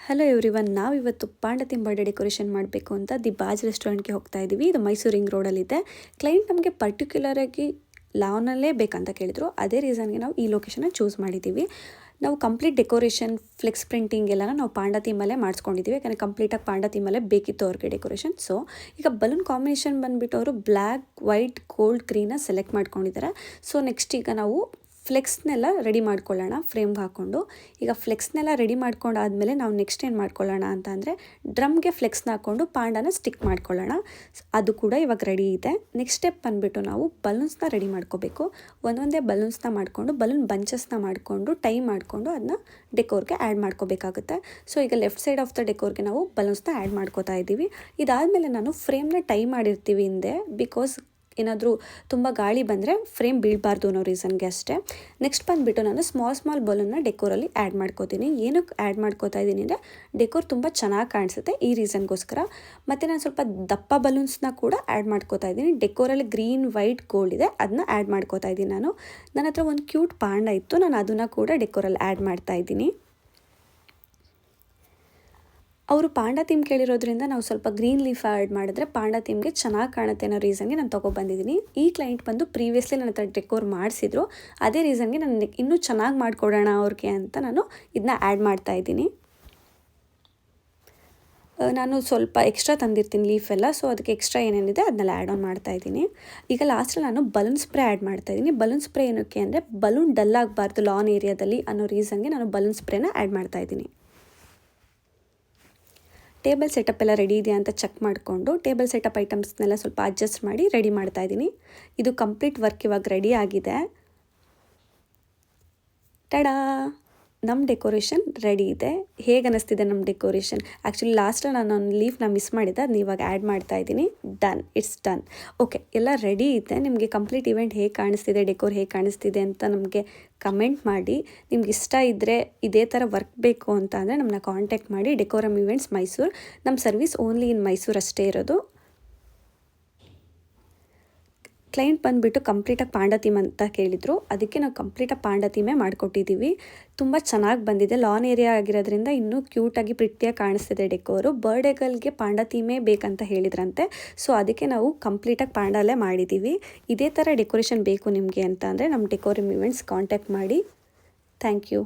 Hello everyone, ನಾವಿವತ್ತು ಪಾಂಡ theme birthday decoration ಮಾಡಬೇಕು ಅಂತ ದಿ ಬಾಜ್ ರೆಸ್ಟೋರೆಂಟ್ಗೆ ಹೋಗ್ತಾ ಇದ್ದೀವಿ. ಇದು ಮೈಸೂರು ರಿಂಗ್ ರೋಡಲ್ಲಿದೆ. ಕ್ಲೈಂಟ್ ನಮಗೆ ಪರ್ಟಿಕ್ಯುಲರಾಗಿ ಲಾನಲ್ಲೇ ಬೇಕಂತ ಕೇಳಿದ್ರು. ಅದೇ ರೀಸನ್ಗೆ ನಾವು ಈ ಲೊಕೇಶನ್ನ ಚೂಸ್ ಮಾಡಿದ್ದೀವಿ. ನಾವು ಕಂಪ್ಲೀಟ್ ಡೆಕೋರೇಷನ್, ಫ್ಲೆಕ್ಸ್ ಪ್ರಿಂಟಿಂಗ್ ಎಲ್ಲ ನಾವು ಪಾಂಡ ಥೀಮಲ್ಲೇ ಮಾಡಿಸ್ಕೊಂಡಿದ್ದೀವಿ. ಯಾಕಂದರೆ ಕಂಪ್ಲೀಟಾಗಿ ಪಾಂಡ ಥೀಮಲ್ಲೇ ಬೇಕಿತ್ತು ಅವ್ರಿಗೆ ಡೆಕೋರೇಷನ್. ಸೊ ಈಗ ಬಲೂನ್ ಕಾಂಬಿನೇಷನ್ ಬಂದುಬಿಟ್ಟು ಅವರು black, white, gold, green select ಮಾಡ್ಕೊಂಡಿದ್ದಾರೆ. ಸೊ ನೆಕ್ಸ್ಟ್ ಈಗ ನಾವು ಫ್ಲೆಕ್ಸ್ನೆಲ್ಲ ರೆಡಿ ಮಾಡ್ಕೊಳ್ಳೋಣ ಫ್ರೇಮ್ಗೆ ಹಾಕ್ಕೊಂಡು. ಈಗ ಫ್ಲೆಕ್ಸ್ನೆಲ್ಲ ರೆಡಿ ಮಾಡ್ಕೊಂಡಾದಮೇಲೆ ನಾವು ನೆಕ್ಸ್ಟ್ ಏನು ಮಾಡ್ಕೊಳ್ಳೋಣ ಅಂತ ಅಂದರೆ ಡ್ರಮ್ಗೆ ಫ್ಲೆಕ್ಸ್ನ ಹಾಕ್ಕೊಂಡು ಪಾಂಡನ ಸ್ಟಿಕ್ ಮಾಡ್ಕೊಳ್ಳೋಣ. ಅದು ಕೂಡ ಇವಾಗ ರೆಡಿ ಇದೆ. ನೆಕ್ಸ್ಟ್ ಸ್ಟೆಪ್ ಬಂದುಬಿಟ್ಟು ನಾವು ಬಲೂನ್ಸ್ನ ರೆಡಿ ಮಾಡ್ಕೋಬೇಕು. ಒಂದೊಂದೇ ಬಲೂನ್ಸ್ನ ಮಾಡಿಕೊಂಡು ಬಲೂನ್ ಬಂಚಸ್ನ ಮಾಡಿಕೊಂಡು ಟೈ ಮಾಡಿಕೊಂಡು ಅದನ್ನ ಡೆಕೋರ್ಗೆ ಆ್ಯಡ್ ಮಾಡ್ಕೋಬೇಕಾಗುತ್ತೆ. ಸೊ ಈಗ ಲೆಫ್ಟ್ ಸೈಡ್ ಆಫ್ ದ ಡೆಕೋರ್ಗೆ ನಾವು ಬಲೂನ್ಸ್ನ ಆ್ಯಡ್ ಮಾಡ್ಕೋತಾ ಇದ್ದೀವಿ. ಇದಾದಮೇಲೆ ನಾನು ಫ್ರೇಮ್ನ ಟೈ ಮಾಡಿರ್ತೀವಿ ಹಿಂದೆ, ಬಿಕಾಸ್ ಏನಾದರೂ ತುಂಬ ಗಾಳಿ ಬಂದರೆ ಫ್ರೇಮ್ ಬೀಳಬಾರ್ದು ಅನ್ನೋ ರೀಸನ್ಗೆ ಅಷ್ಟೇ. ನೆಕ್ಸ್ಟ್ ಬಂದುಬಿಟ್ಟು ನಾನು ಸ್ಮಾಲ್ ಬಲೂನ್ನ ಡೆಕೋರಲ್ಲಿ ಆ್ಯಡ್ ಮಾಡ್ಕೋತೀನಿ. ಏನಕ್ಕೆ ಆ್ಯಡ್ ಮಾಡ್ಕೋತಾ ಇದ್ದೀನಿ ಅಂದರೆ ಡೆಕೋರ್ ತುಂಬ ಚೆನ್ನಾಗಿ ಕಾಣಿಸುತ್ತೆ, ಈ ರೀಸನ್ಗೋಸ್ಕರ. ಮತ್ತು ನಾನು ಸ್ವಲ್ಪ ದಪ್ಪ ಬಲೂನ್ಸ್ನ ಕೂಡ ಆ್ಯಡ್ ಮಾಡ್ಕೋತಾ ಇದ್ದೀನಿ. ಡೆಕೋರಲ್ಲಿ ಗ್ರೀನ್, ವೈಟ್, ಗೋಲ್ಡ್ ಇದೆ, ಅದನ್ನ ಆ್ಯಡ್ ಮಾಡ್ಕೋತಾ ಇದ್ದೀನಿ ನಾನು. ನನ್ನ ಹತ್ರ ಒಂದು ಕ್ಯೂಟ್ ಪಾಂಡ ಇತ್ತು, ನಾನು ಅದನ್ನು ಕೂಡ ಡೆಕೋರಲ್ಲಿ ಆ್ಯಡ್ ಮಾಡ್ತಾ ಇದ್ದೀನಿ. ಅವರು ಪಾಂಡ ಥೀಮ್ ಕೇಳಿರೋದ್ರಿಂದ ನಾವು ಸ್ವಲ್ಪ ಗ್ರೀನ್ ಲೀಫ್ ಆ್ಯಡ್ ಮಾಡಿದ್ರೆ ಪಾಂಡ ಥೀಮ್ಗೆ ಚೆನ್ನಾಗಿ ಕಾಣುತ್ತೆ ಅನ್ನೋ ರೀಸನ್ಗೆ ನಾನು ತೊಗೊಬಂದಿದ್ದೀನಿ. ಈ ಕ್ಲೈಂಟ್ ಬಂದು ಪ್ರೀವಿಯಸ್ಲಿ ನನ್ನ ಹತ್ರ ಡೆಕೋರ್ ಮಾಡಿಸಿದ್ರು. ಅದೇ ರೀಸನ್ಗೆ ನಾನು ಇನ್ನೂ ಚೆನ್ನಾಗಿ ಮಾಡಿಕೊಡೋಣ ಅವ್ರಿಗೆ ಅಂತ ನಾನು ಇದನ್ನ ಆ್ಯಡ್ ಮಾಡ್ತಾ ಇದ್ದೀನಿ. ನಾನು ಸ್ವಲ್ಪ ಎಕ್ಸ್ಟ್ರಾ ತಂದಿರ್ತೀನಿ ಲೀಫೆಲ್ಲ, ಸೊ ಅದಕ್ಕೆ ಎಕ್ಸ್ಟ್ರಾ ಏನೇನಿದೆ ಅದನ್ನೆಲ್ಲ ಆ್ಯಡ್ ಆನ್ ಮಾಡ್ತಾ ಇದ್ದೀನಿ. ಈಗ ಲಾಸ್ಟಲ್ಲಿ ನಾನು ಬಲೂನ್ ಸ್ಪ್ರೇ ಆ್ಯಡ್ ಮಾಡ್ತಾ ಇದ್ದೀನಿ. ಬಲೂನ್ ಸ್ಪ್ರೇ ಏನಕ್ಕೆ ಅಂದರೆ ಬಲೂನ್ ಡಲ್ ಆಗಬಾರ್ದು ಲಾನ್ ಏರಿಯಾದಲ್ಲಿ ಅನ್ನೋ ರೀಸನ್ಗೆ ನಾನು ಬಲೂನ್ ಸ್ಪ್ರೇನ ಆ್ಯಡ್ ಮಾಡ್ತಾ ಇದ್ದೀನಿ. ಟೇಬಲ್ ಸೆಟಪ್ ಎಲ್ಲ ರೆಡಿ ಇದೆಯಾ ಅಂತ ಚೆಕ್ ಮಾಡಿಕೊಂಡು ಟೇಬಲ್ ಸೆಟಪ್ ಐಟಮ್ಸ್ನೆಲ್ಲ ಸ್ವಲ್ಪ ಅಡ್ಜಸ್ಟ್ ಮಾಡಿ ರೆಡಿ ಮಾಡ್ತಾ ಇದ್ದೀನಿ. ಇದು ಕಂಪ್ಲೀಟ್ ವರ್ಕ್ ಇವಾಗ ರೆಡಿ ಆಗಿದೆ. ಟಡಾ, ನಮ್ಮ ಡೆಕೋರೇಷನ್ ರೆಡಿ ಇದೆ. ಹೇಗೆ ಅನ್ನಿಸ್ತಿದೆ ನಮ್ಮ ಡೆಕೋರೇಷನ್? ಆ್ಯಕ್ಚುಲಿ ಲಾಸ್ಟಲ್ಲಿ ನಾನು ಒಂದು ಲೀಫ್ನ ಮಿಸ್ ಮಾಡಿದ್ದೆ, ಅದನ್ನ ಇವಾಗ ಆ್ಯಡ್ ಮಾಡ್ತಾ ಇದ್ದೀನಿ. Done, it's done. ಓಕೆ, ಎಲ್ಲ ರೆಡಿ ಇದೆ. ನಿಮಗೆ ಕಂಪ್ಲೀಟ್ ಇವೆಂಟ್ ಹೇಗೆ ಕಾಣಿಸ್ತಿದೆ, ಡೆಕೋರ್ ಹೇಗೆ ಕಾಣಿಸ್ತಿದೆ ಅಂತ ನಮಗೆ ಕಮೆಂಟ್ ಮಾಡಿ. ನಿಮ್ಗೆ ಇಷ್ಟ ಇದ್ದರೆ ಇದೇ ಥರ ವರ್ಕ್ ಬೇಕು ಅಂತ ಅಂದರೆ ನಮ್ಮನ್ನ ಕಾಂಟ್ಯಾಕ್ಟ್ ಮಾಡಿ. Decorum events Mysuru. ನಮ್ಮ ಸರ್ವಿಸ್ ಓನ್ಲಿ ಇನ್ ಮೈಸೂರು ಅಷ್ಟೇ ಇರೋದು. ಕ್ಲೈಂಟ್ ಬಂದುಬಿಟ್ಟು ಕಂಪ್ಲೀಟಾಗಿ ಪಾಂಡ ಥೀಮ್ ಅಂತ ಕೇಳಿದರು, ಅದಕ್ಕೆ ನಾವು ಕಂಪ್ಲೀಟಾಗಿ ಪಾಂಡ ಥೀಮೇ ಮಾಡಿಕೊಟ್ಟಿದ್ದೀವಿ. ತುಂಬ ಚೆನ್ನಾಗಿ ಬಂದಿದೆ. ಲಾನ್ ಏರಿಯಾ ಆಗಿರೋದ್ರಿಂದ ಇನ್ನೂ ಕ್ಯೂಟಾಗಿ ಪ್ರಿಟ್ಟಿಯಾಗಿ ಕಾಣಿಸ್ತಿದೆ ಡೆಕೋರು. ಬರ್ಡೇಗಳಿಗೆ ಪಾಂಡ ಥೀಮೇ ಬೇಕಂತ ಹೇಳಿದ್ರಂತೆ, ಸೊ ಅದಕ್ಕೆ ನಾವು ಕಂಪ್ಲೀಟಾಗಿ ಪಾಂಡಲ್ಲೇ ಮಾಡಿದ್ದೀವಿ. ಇದೇ ಥರ ಡೆಕೋರೇಷನ್ ಬೇಕು ನಿಮಗೆ ಅಂತ ಅಂದರೆ ನಮ್ಮ ಡೆಕೋರಮ್ ಇವೆಂಟ್ಸ್ ಕಾಂಟ್ಯಾಕ್ಟ್ ಮಾಡಿ. Thank you.